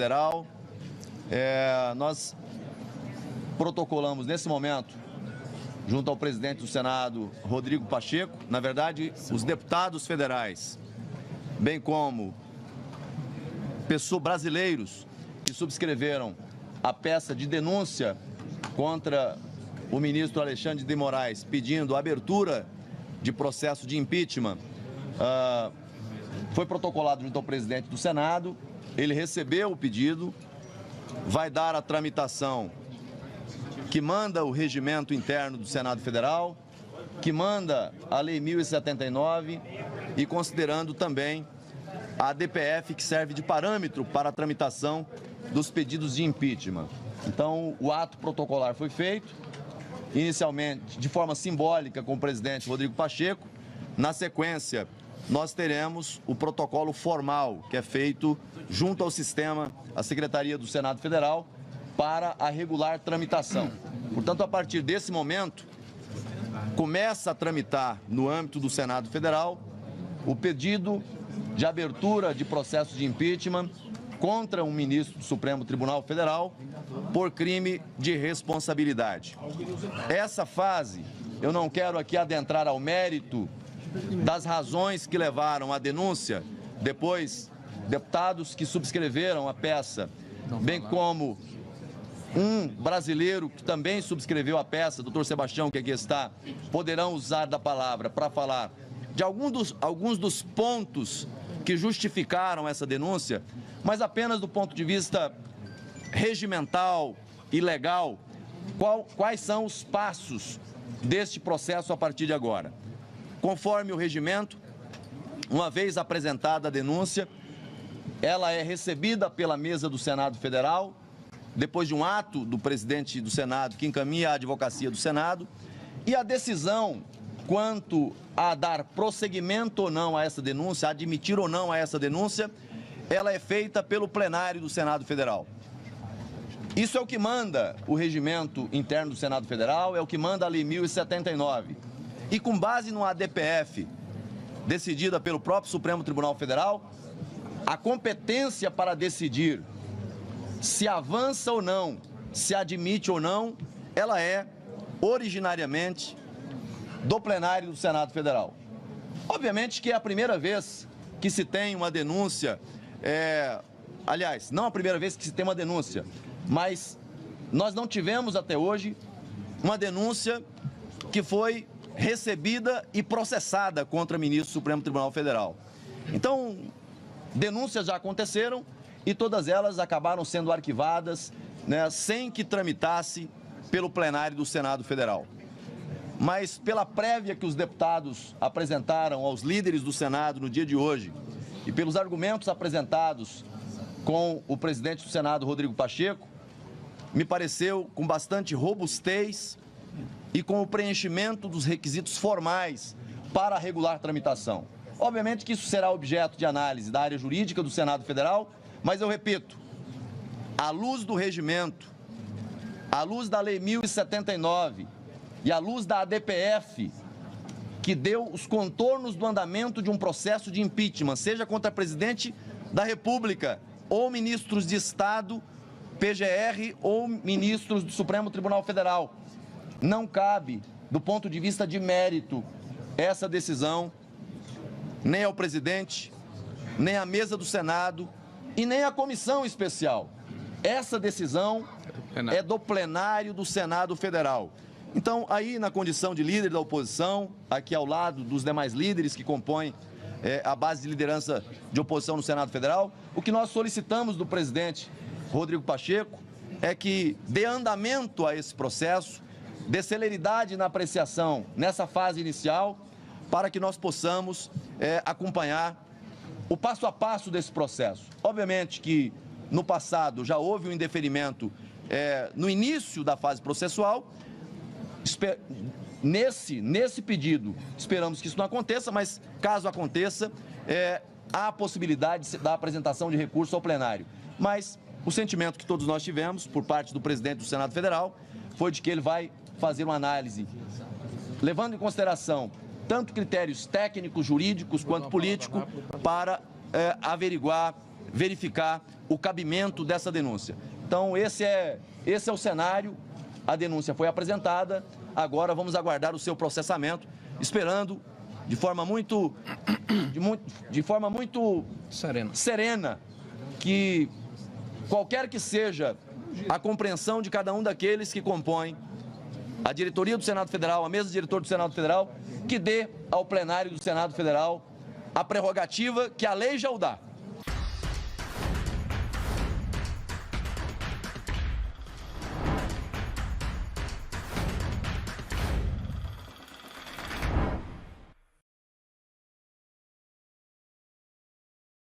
Federal, nós protocolamos nesse momento, junto ao presidente do Senado, Rodrigo Pacheco, na verdade, os deputados federais, bem como pessoas brasileiros que subscreveram a peça de denúncia contra o ministro Alexandre de Moraes, pedindo a abertura de processo de impeachment, foi protocolado junto ao presidente do Senado. Ele recebeu o pedido, vai dar a tramitação que manda o regimento interno do Senado Federal, que manda a Lei 1079 e considerando também a DPF, que serve de parâmetro para a tramitação dos pedidos de impeachment. Então, o ato protocolar foi feito, inicialmente de forma simbólica com o presidente Rodrigo Pacheco. Na sequência, nós teremos o protocolo formal, que é feito junto ao sistema, à Secretaria do Senado Federal, para a regular tramitação. Portanto, a partir desse momento, começa a tramitar no âmbito do Senado Federal o pedido de abertura de processo de impeachment contra um ministro do Supremo Tribunal Federal por crime de responsabilidade. Essa fase, eu não quero aqui adentrar ao mérito das razões que levaram à denúncia, depois deputados que subscreveram a peça, bem como um brasileiro que também subscreveu a peça, doutor Sebastião, que aqui está, poderão usar da palavra para falar de alguns dos pontos que justificaram essa denúncia, mas apenas do ponto de vista regimental e legal, quais são os passos deste processo a partir de agora. Conforme o regimento, uma vez apresentada a denúncia, ela é recebida pela mesa do Senado Federal, depois de um ato do presidente do Senado que encaminha à advocacia do Senado, e a decisão quanto a dar prosseguimento ou não a essa denúncia, a admitir ou não a essa denúncia, ela é feita pelo plenário do Senado Federal. Isso é o que manda o regimento interno do Senado Federal, é o que manda a Lei 1079. E com base no ADPF, decidida pelo próprio Supremo Tribunal Federal, a competência para decidir se avança ou não, se admite ou não, ela é originariamente do plenário do Senado Federal. Obviamente que é a primeira vez que se tem uma denúncia, aliás, não a primeira vez que se tem uma denúncia, mas nós não tivemos até hoje uma denúncia que foi recebida e processada contra ministro do Supremo Tribunal Federal. Então, denúncias já aconteceram e todas elas acabaram sendo arquivadas, né, sem que tramitasse pelo plenário do Senado Federal. Mas pela prévia que os deputados apresentaram aos líderes do Senado no dia de hoje e pelos argumentos apresentados com o presidente do Senado, Rodrigo Pacheco, me pareceu com bastante robustez e com o preenchimento dos requisitos formais para a regular tramitação. Obviamente que isso será objeto de análise da área jurídica do Senado Federal, mas eu repito, à luz do regimento, à luz da Lei 1079 e à luz da ADPF, que deu os contornos do andamento de um processo de impeachment, seja contra presidente da República ou ministros de Estado, PGR ou ministros do Supremo Tribunal Federal, não cabe, do ponto de vista de mérito, essa decisão nem ao presidente, nem à mesa do Senado e nem à comissão especial. Essa decisão é do plenário do Senado Federal. Então, aí na condição de líder da oposição, aqui ao lado dos demais líderes que compõem a base de liderança de oposição no Senado Federal, o que nós solicitamos do presidente Rodrigo Pacheco é que dê andamento a esse processo, dê celeridade na apreciação nessa fase inicial, para que nós possamos acompanhar o passo a passo desse processo. Obviamente que no passado já houve um indeferimento no início da fase processual. Nesse pedido, esperamos que isso não aconteça, mas caso aconteça, há a possibilidade da apresentação de recurso ao plenário. Mas o sentimento que todos nós tivemos, por parte do presidente do Senado Federal, foi de que ele vai fazer uma análise, levando em consideração tanto critérios técnicos, jurídicos, quanto políticos, para averiguar verificar o cabimento dessa denúncia. Então, esse é o cenário. A denúncia foi apresentada, agora vamos aguardar o seu processamento, esperando de forma muito serena que qualquer que seja a compreensão de cada um daqueles que compõem a diretoria do Senado Federal, a mesa diretora do Senado Federal, que dê ao plenário do Senado Federal a prerrogativa que a lei já o dá,